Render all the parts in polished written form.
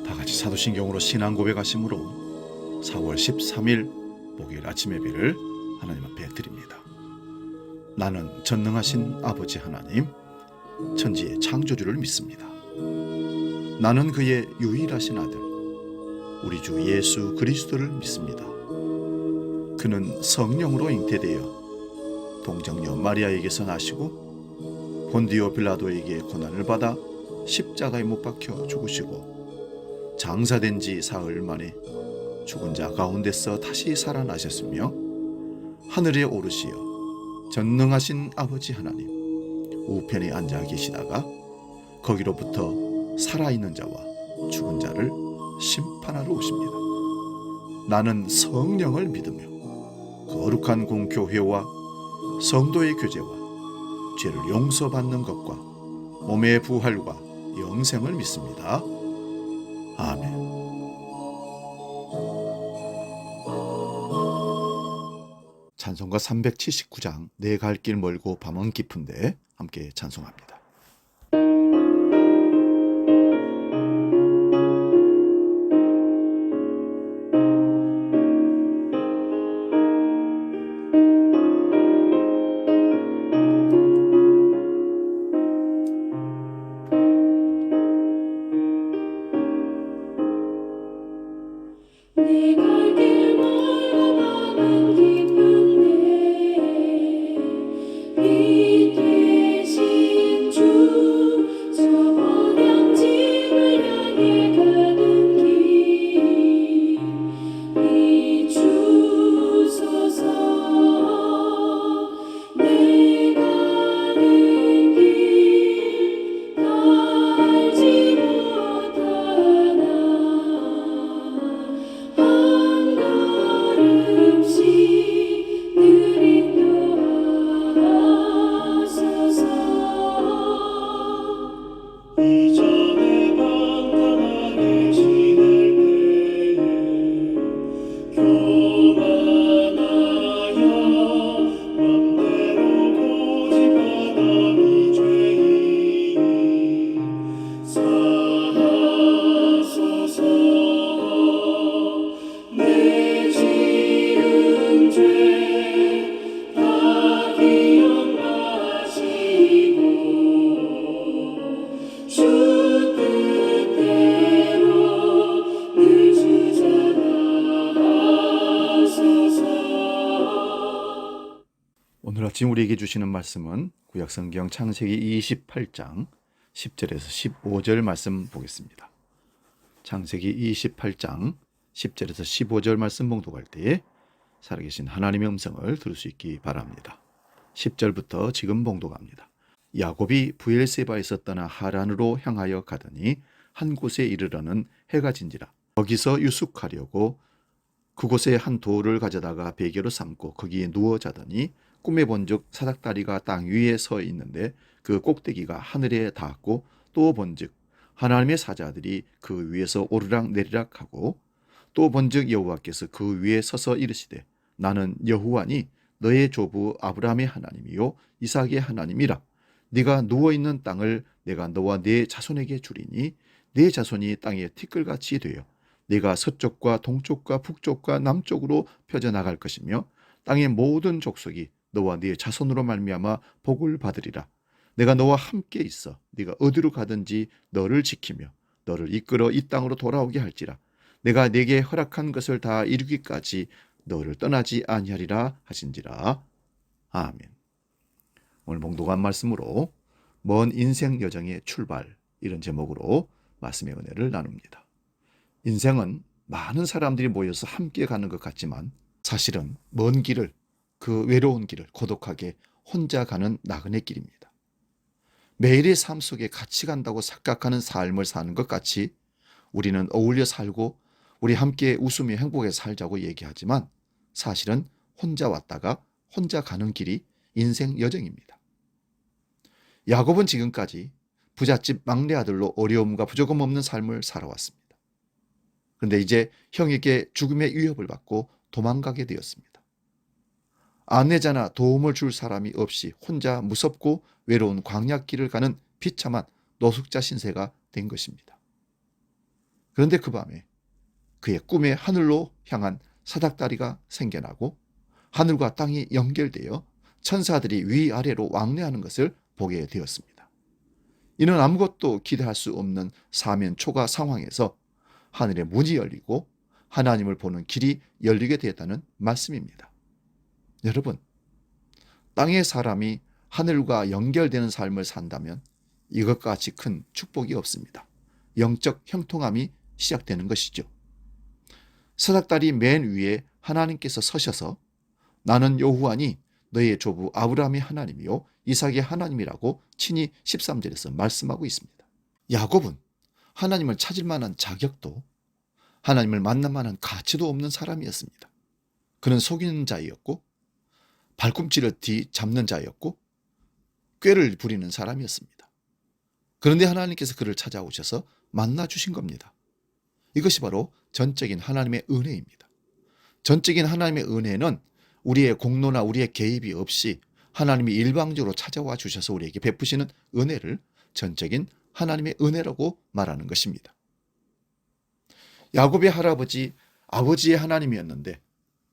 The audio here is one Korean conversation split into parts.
다 같이 사도신경으로 신앙 고백하심으로 4월 13일 목요일 아침 예배를 하나님 앞에 드립니다. 나는 전능하신 아버지 하나님, 천지의 창조주를 믿습니다. 나는 그의 유일하신 아들, 우리 주 예수 그리스도를 믿습니다. 그는 성령으로 잉태되어 동정녀 마리아에게서 나시고 본디오 빌라도에게 고난을 받아 십자가에 못 박혀 죽으시고 장사된 지 사흘 만에 죽은 자 가운데서 다시 살아나셨으며 하늘에 오르시어 전능하신 아버지 하나님 우편에 앉아 계시다가 거기로부터 살아있는 자와 죽은 자를 심판하러 오십니다. 나는 성령을 믿으며 거룩한 공교회와 성도의 교제와 죄를 용서받는 것과 몸의 부활과 영생을 믿습니다. 아멘. 찬송가 379장 내 갈 길 멀고 밤은 깊은데 함께 찬송합니다. 내 갈 길 멀고 밤은 깊은데 빛 되신 주 저 번영집을 향해 가는 길 비추소서. 내 가는 길 알지 못하나 한 걸음씩 늘 인도하소서. 이전에 방탕하게 지낼 때에 교만하여 맘대로 고집하던 이 죄인 사하소서. 내 지은 죄 다 기억나시고 주 뜻대로 늘 주장하소서. 오늘 아침 우리에게 주시는 말씀은 구약성경 창세기 28장 10절에서 15절 말씀 보겠습니다. 창세기 28장 10절에서 15절 말씀 봉독할 때에 살아계신 하나님의 음성을 들을 수 있기 바랍니다. 10절부터 지금 봉독합니다. 야곱이 브엘세바에서 떠나 하란으로 향하여 가더니 한 곳에 이르러는 해가 진지라. 거기서 유숙하려고 그곳에 한 돌을 가져다가 베개로 삼고 거기에 누워 자더니 꿈에 본즉 사닥다리가 땅 위에 서 있는데 그 꼭대기가 하늘에 닿았고 또 본즉 하나님의 사자들이 그 위에서 오르락 내리락 하고 또 본즉 여호와께서 그 위에 서서 이르시되 나는 여호와니 너의 조부 아브라함의 하나님이요 이삭의 하나님이라. 네가 누워있는 땅을 내가 너와 네 자손에게 주리니 네 자손이 땅의 티끌같이 되어 네가 서쪽과 동쪽과 북쪽과 남쪽으로 펴져나갈 것이며 땅의 모든 족속이 너와 네 자손으로 말미암아 복을 받으리라. 내가 너와 함께 있어 네가 어디로 가든지 너를 지키며 너를 이끌어 이 땅으로 돌아오게 할지라. 내가 네게 허락한 것을 다 이루기까지 너를 떠나지 아니하리라 하신지라. 아멘. 오늘 봉독한 말씀으로 먼 인생 여정의 출발, 이런 제목으로 말씀의 은혜를 나눕니다. 인생은 많은 사람들이 모여서 함께 가는 것 같지만 사실은 먼 길을, 그 외로운 길을 고독하게 혼자 가는 나그네 길입니다. 매일의 삶 속에 같이 간다고 착각하는 삶을 사는 것 같이 우리는 어울려 살고 우리 함께 웃으며 행복하게 살자고 얘기하지만 사실은 혼자 왔다가 혼자 가는 길이 인생 여정입니다. 야곱은 지금까지 부잣집 막내 아들로 어려움과 부조금 없는 삶을 살아왔습니다. 그런데 이제 형에게 죽음의 위협을 받고 도망가게 되었습니다. 안내자나 도움을 줄 사람이 없이 혼자 무섭고 외로운 광야길을 가는 비참한 노숙자 신세가 된 것입니다. 그런데 그 밤에 그의 꿈에 하늘로 향한 사닥다리가 생겨나고 하늘과 땅이 연결되어 천사들이 위아래로 왕래하는 것을 보게 되었습니다. 이는 아무것도 기대할 수 없는 사면 초가 상황에서 하늘의 문이 열리고 하나님을 보는 길이 열리게 되었다는 말씀입니다. 여러분, 땅의 사람이 하늘과 연결되는 삶을 산다면 이것과 같이 큰 축복이 없습니다. 영적 형통함이 시작되는 것이죠. 사닥다리 맨 위에 하나님께서 서셔서 나는 여호와니 너의 조부 아브라함의 하나님이요 이삭의 하나님이라고 친히 13절에서 말씀하고 있습니다. 야곱은 하나님을 찾을 만한 자격도 하나님을 만날 만한 가치도 없는 사람이었습니다. 그는 속이는 자였고 발꿈치를 뒤잡는 자였고 꾀를 부리는 사람이었습니다. 그런데 하나님께서 그를 찾아오셔서 만나 주신 겁니다. 이것이 바로 전적인 하나님의 은혜입니다. 전적인 하나님의 은혜는 우리의 공로나 우리의 개입이 없이 하나님이 일방적으로 찾아와 주셔서 우리에게 베푸시는 은혜를 전적인 하나님의 은혜라고 말하는 것입니다. 야곱의 할아버지, 아버지의 하나님이었는데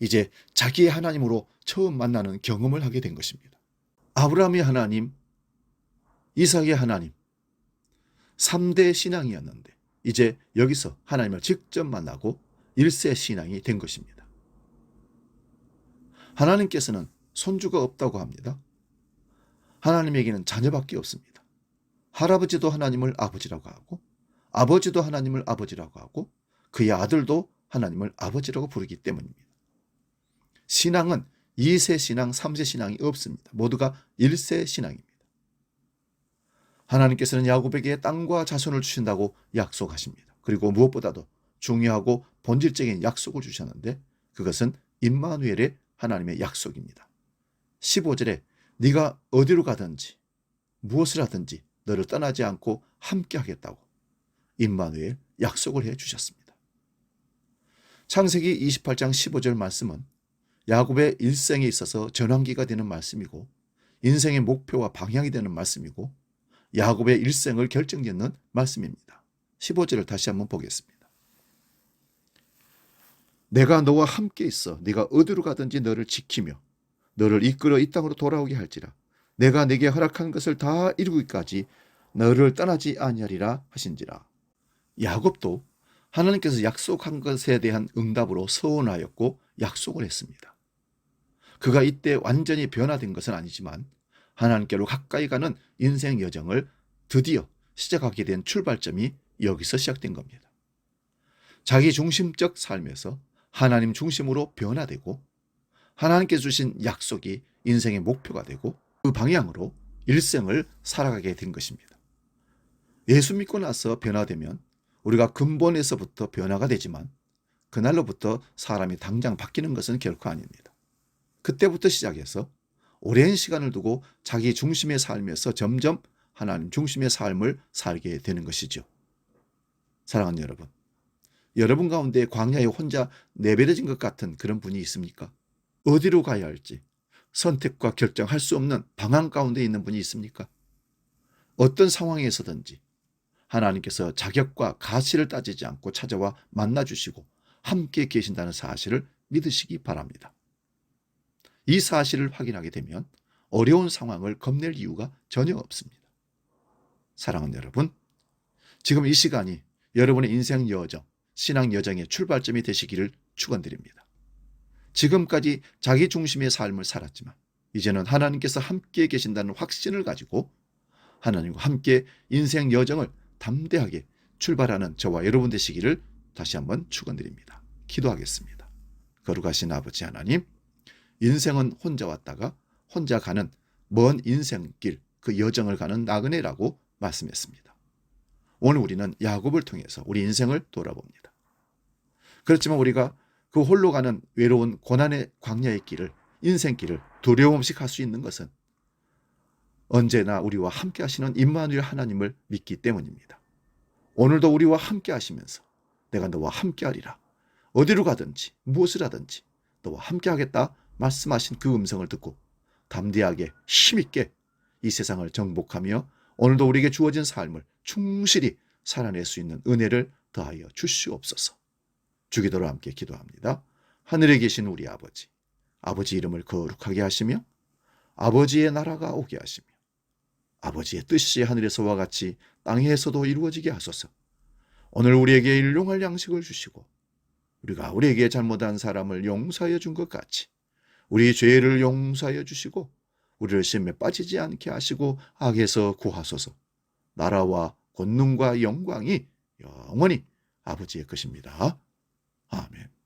이제 자기의 하나님으로 처음 만나는 경험을 하게 된 것입니다. 아브라함의 하나님, 이삭의 하나님, 3대 신앙이었는데 이제 여기서 하나님을 직접 만나고 1세 신앙이 된 것입니다. 하나님께서는 손주가 없다고 합니다. 하나님에게는 자녀밖에 없습니다. 할아버지도 하나님을 아버지라고 하고 아버지도 하나님을 아버지라고 하고 그의 아들도 하나님을 아버지라고 부르기 때문입니다. 신앙은 2세 신앙, 3세 신앙이 없습니다. 모두가 1세 신앙입니다. 하나님께서는 야곱에게 땅과 자손을 주신다고 약속하십니다. 그리고 무엇보다도 중요하고 본질적인 약속을 주셨는데 그것은 임마누엘의 하나님의 약속입니다. 15절에 네가 어디로 가든지 무엇을 하든지 너를 떠나지 않고 함께 하겠다고 임마누엘 약속을 해 주셨습니다. 창세기 28장 15절 말씀은 야곱의 일생에 있어서 전환기가 되는 말씀이고 인생의 목표와 방향이 되는 말씀이고 야곱의 일생을 결정짓는 말씀입니다. 15절을 다시 한번 보겠습니다. 내가 너와 함께 있어 네가 어디로 가든지 너를 지키며 너를 이끌어 이 땅으로 돌아오게 할지라 내가 네게 허락한 것을 다 이루기까지 너를 떠나지 아니하리라 하신지라. 야곱도 하나님께서 약속한 것에 대한 응답으로 서원하였고 약속을 했습니다. 그가 이때 완전히 변화된 것은 아니지만 하나님께로 가까이 가는 인생 여정을 드디어 시작하게 된 출발점이 여기서 시작된 겁니다. 자기 중심적 삶에서 하나님 중심으로 변화되고 하나님께 주신 약속이 인생의 목표가 되고 그 방향으로 일생을 살아가게 된 것입니다. 예수 믿고 나서 변화되면 우리가 근본에서부터 변화가 되지만 그날로부터 사람이 당장 바뀌는 것은 결코 아닙니다. 그때부터 시작해서 오랜 시간을 두고 자기 중심의 삶에서 점점 하나님 중심의 삶을 살게 되는 것이죠. 사랑하는 여러분, 여러분 가운데 광야에 혼자 내버려진 것 같은 그런 분이 있습니까? 어디로 가야 할지 선택과 결정할 수 없는 방황 가운데 있는 분이 있습니까? 어떤 상황에서든지 하나님께서 자격과 가치를 따지지 않고 찾아와 만나주시고 함께 계신다는 사실을 믿으시기 바랍니다. 이 사실을 확인하게 되면 어려운 상황을 겁낼 이유가 전혀 없습니다. 사랑하는 여러분, 지금 이 시간이 여러분의 인생 여정, 신앙 여정의 출발점이 되시기를 축원드립니다. 지금까지 자기 중심의 삶을 살았지만 이제는 하나님께서 함께 계신다는 확신을 가지고 하나님과 함께 인생 여정을 담대하게 출발하는 저와 여러분 되시기를 다시 한번 축원드립니다. 기도하겠습니다. 거룩하신 아버지 하나님, 인생은 혼자 왔다가 혼자 가는 먼 인생길, 그 여정을 가는 나그네라고 말씀했습니다. 오늘 우리는 야곱을 통해서 우리 인생을 돌아봅니다. 그렇지만 우리가 그 홀로 가는 외로운 고난의 광야의 길을, 인생길을 두려움 없이 갈 수 있는 것은 언제나 우리와 함께 하시는 임마누엘 하나님을 믿기 때문입니다. 오늘도 우리와 함께 하시면서 내가 너와 함께 하리라. 어디로 가든지 무엇을 하든지 너와 함께하겠다 말씀하신 그 음성을 듣고 담대하게 힘있게 이 세상을 정복하며 오늘도 우리에게 주어진 삶을 충실히 살아낼 수 있는 은혜를 더하여 주시옵소서. 주기도로 함께 기도합니다. 하늘에 계신 우리 아버지, 아버지 이름을 거룩하게 하시며 아버지의 나라가 오게 하시며 아버지의 뜻이 하늘에서와 같이 땅에서도 이루어지게 하소서. 오늘 우리에게 일용할 양식을 주시고 우리가 우리에게 잘못한 사람을 용서하여 준 것 같이 우리 죄를 용서하여 주시고 우리를 시험에 빠지지 않게 하시고 악에서 구하소서. 나라와 권능과 영광이 영원히 아버지의 것입니다. 아멘.